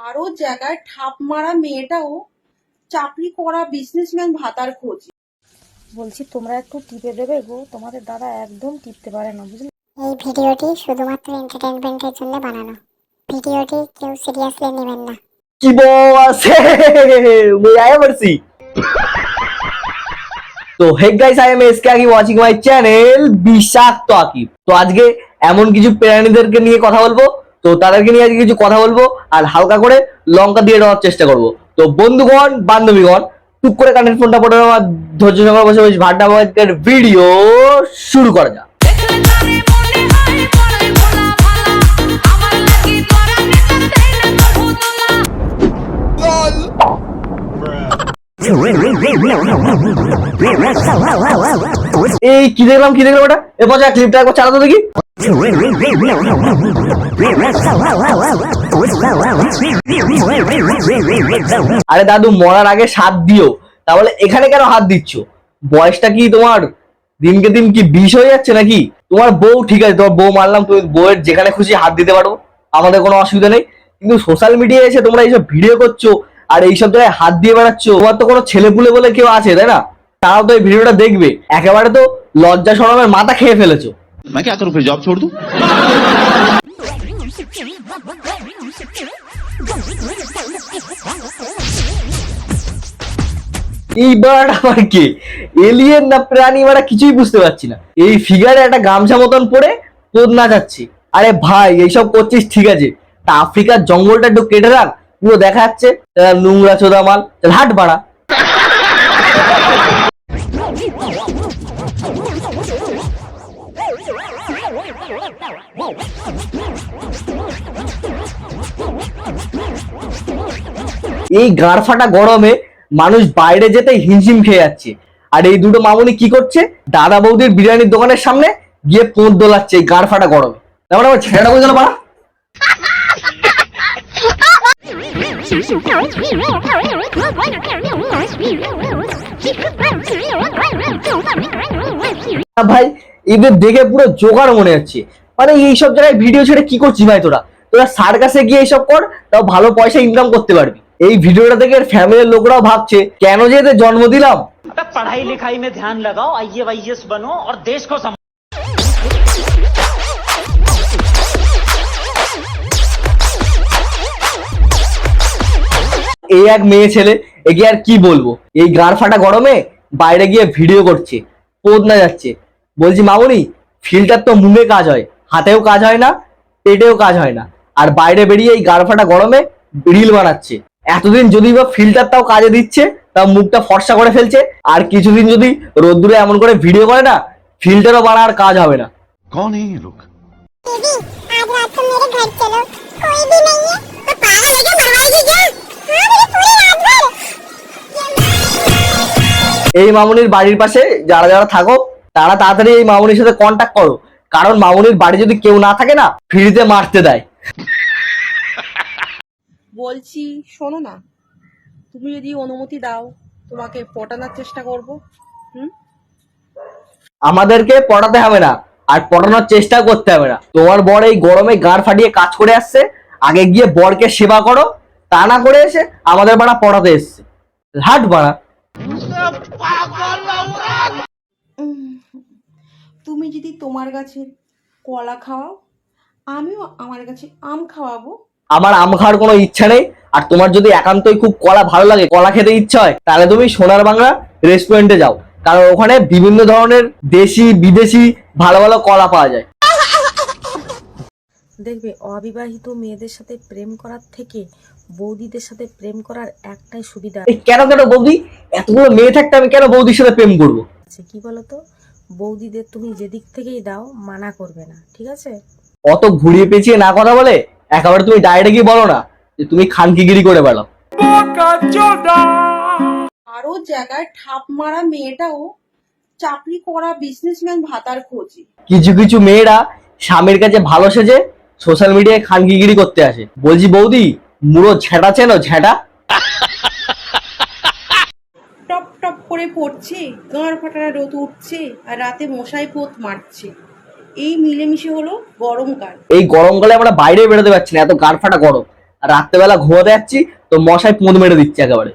আরো জায়গায় ঠাপ মারা মেয়েটাও চাকরি করা বিজনেসম্যান ভাতার খোঁজে। বলছি তোমরা একটু টিপে দেবে গো, তোমাদের দাদা একদম টিপতে পারে না, বুঝলি? এই ভিডিওটি শুধুমাত্র এন্টারটেইনমেন্টের জন্য বানানো। ভিডিওটি কেউ সিরিয়াসলি নেবেন না। কি বউ আছে मैं आया बरसी তো hey guys I am SK Akib watching my channel বিষাক্ত আকিব। তো আজকে এমন কিছু প্রাণীদেরকে নিয়ে কথা বলবো, তো তাদেরকে নিয়ে আজকে কিছু কথা বলবো আর হালকা করে লঙ্কা দিয়ে দেওয়ার চেষ্টা করব। তো বন্ধুগণ বান্ধবীগণ টুক করে কানের ফোনটা পড়ে আমার ধৈর্য সহকারে বসে বসে ভাড্ডা বাজের ভিডিও শুরু করা যাক। এই কি দেখলাম ওটা এ পচা ক্লিপটা একবার চালাতো দেখি। আরে দাদু মরার আগে সাথ দিও, তাহলে এখানে কেন হাত দিচ্ছ? বয়সটা কি তোমার দিনকে দিন কি বিষ হয়ে যাচ্ছে নাকি? তোমার বউ ঠিক আছে, তোমার বউ মানলাম, তুমি বউয়ের যেখানে খুশি হাত দিতে পারো, আমাদের কোনো অসুবিধা নেই। কিন্তু সোশ্যাল মিডিয়ায় এসে তোমরা এইসব ভিডিও করছো আর এইসব জায়গায় হাত দিয়ে বেড়াচ্ছ, তোমার তো কোনো ছেলে পুলে বলে কেউ আছে তাই না? তারাও তো এই ভিডিওটা দেখবে। একেবারে তো লজ্জা শরমের মাথা খেয়ে ফেলেছো। मैं क्या करूं फिर, जॉब छोड़ दूं? এইবার আবার কে এলিয়েন না প্রাণী মারা কিছুই বুঝতে পারছি না। এই ফিগারে একটা গামছা মতন পরে তোর না যাচ্ছে। আরে ভাই এইসব করছিস ঠিক আছে, তা আফ্রিকার জঙ্গলটা একটু কেটে রাখ, পুরো দেখা যাচ্ছে নোংরা চোদা মাল, হাট বাড়া। এই গাড় ফাটা গরমে মানুষ বাইরে যেতে হিমশিম খেয়ে যাচ্ছে, আর এই দুটো মামুনি কি করছে? দাদা বৌদির বিরিয়ানির দোকানের সামনে গিয়ে পোঁত দোলাচ্ছে এই গাড় ফাটা গরমে। তারপরে আমার ছেলেটা বুঝলো পারা। ভাই এদের দেখে পুরো জোগাড় মনে হচ্ছে। মানে এইসব জায়গায় ভিডিও ছেড়ে কি করছিস ভাই? তোরা তোরা সার্কাসে গিয়ে এইসব কর, তাও ভালো পয়সা ইনকাম করতে পারবি। এই ভিডিওটা দেখে ফ্যামিলির লোকরাও ভাবছে কেন যে এদের জন্ম দিলাম। पढ़ाई लिखाई में ध्यान लगाओ, आईएएस बनो और देश को এই এক মেয়ে ছেলে, একে আর কি বলবো, এই গাড় ফাটা গরমে বাইরে গিয়ে ভিডিও করছে, পোদ না যাচ্ছে। বলছি মামুনি, ফিল্টার তো মুখে কাজ হয়, হাতেও কাজ হয় না, পেটেও কাজ হয় না, আর বাইরে বেরিয়ে এই গাড় ফাটা গরমে রিল বানাচ্ছে। এতদিন যদি বা ফিল্টারটাও কাজে দিচ্ছে, তাও মুখটা ফর্সা করে ফেলছে, আর কিছুদিন যদি রোদ্দুরে এমন করে ভিডিও করে না, ফিল্টারও বাড়া আর কাজ হবে না। कौन है ये लोग? दीदी आज रात को मेरे घर चलो, कोई भी नहीं है तो पागल हो गया, मरवाएगी क्या? हाँ मेरी पूरी रात भर। এই মামুনির বাড়ির পাশে যারা যারা থাকো তারা তাড়াতাড়ি এই মামুনির সাথে কন্ট্যাক্ট করো, কারণ মামুনির বাড়ি যদি কেউ না থাকে না, ফ্রিতে মারতে দেয়। বলছি শোনো না, তুমি যদি অনুমতি দাও তোমাকে পটানোর চেষ্টা করব। আমাদেরকে পড়াতে হবে না, আর পড়ানোর চেষ্টা করতে হবে না। তোমার বর এই গরমে গাড় ফাটিয়ে কাজ করে আসছে, আগে গিয়ে বরকে সেবা করো, তা না করে এসে আমাদের বাড়া পড়াতে এসছে, হাট বাড়া। তুমি যদি তোমার গাছের কলা খাওয়াও, আমিও আমার গাছে আম খাওয়াবো। আমার আম খাওয়ার কোনো ইচ্ছা নেই, আর তোমার যদি একান্তই খুব কলা ভালো লাগে, কলা খেতে ইচ্ছা হয়, তাহলে তুমি সোনার বাংলা রেস্টুরেন্টে যাও, কারণ ওখানে বিভিন্ন ধরনের দেশি বিদেশি ভালো ভালো কলা পাওয়া যায়। দেখবে অবিবাহিত মেয়েদের সাথে প্রেম করার থেকে বৌদিদের সাথে প্রেম করার একটাই সুবিধা এই কেন বৌদি, এতগুলো মেয়ে থাকতে আমি কেন বৌদির সাথে প্রেম করবো? আছে, কি বলতো? বৌদিদের তুমি যেদিক থেকেই দাও মানা করবে না, ঠিক আছে? অত ঘুরিয়ে পেঁচিয়ে না কথা বলে একেবারে তুমি ডাইরেক্ট গিয়ে বলো না যে তুমি খানকিগিরি করে বেড়াও। আরো জায়গায় ঠাপ মারা মেয়েটাও চাকরি করা বিজনেসম্যান ভাতার খোঁজে। কিছু কিছু মেয়েরা স্বামীর কাছে ভালো সেজে সোশ্যাল মিডিয়ায় খানকিগিরি করতে আসে। বলছি বৌদি, মুড়ো ঝেঁটা চেনো? ঝেঁটা টপ টপ করে পড়ছে, গাঁড় ফাটারা রোদ উঠছে, আর রাতে মশাই পোত মারছে। এই মিলেমিশে হলো গরমকাল। এই গরমকালে আমরা বাইরে বেরোতে পারছি না, এত গাড় ফাটা গরম। আর রাত্রেবেলা ঘুমাতে যাচ্ছি তো মশায় পুঁদ মেরে দিচ্ছে একেবারে।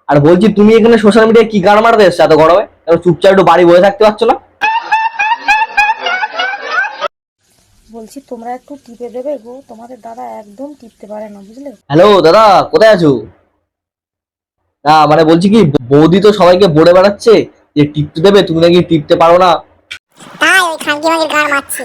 আর বলছি তুমি এখানে সোশ্যাল মিডিয়ায় কি গান মারাতে এসছো এত গরমে? কেন চুপচাপ একটু বাড়ি বসে থাকতে পারছো না? বলছি তোমরা একটু টিপে দেবে গো, তোমাদের দাদা একদম টিপতে পারে না, বুঝলে? হ্যালো দাদা, কোথায় আছো? না মানে বলছি কি, বৌদি তো সবাইকে বলে বেড়াচ্ছে যে টিপতে দেবে, তুমি নাকি টিপতে পারো না। তাই ওই খানকি মাগির গান মারছি।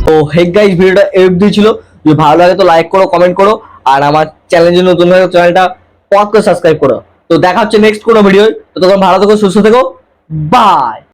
তো হেক গাইস, ভিডিওটা এই অবধি ছিল। যদি ভালো লাগে তো লাইক করো, কমেন্ট করো, আর আমার চ্যানেলে নতুন হয়ে চ্যানেলটা পজ করে সাবস্ক্রাইব করো। তো দেখা হচ্ছে নেক্সট কোনো ভিডিও। তো তখন ভালো থেকো, সুস্থ থেকো, বাই।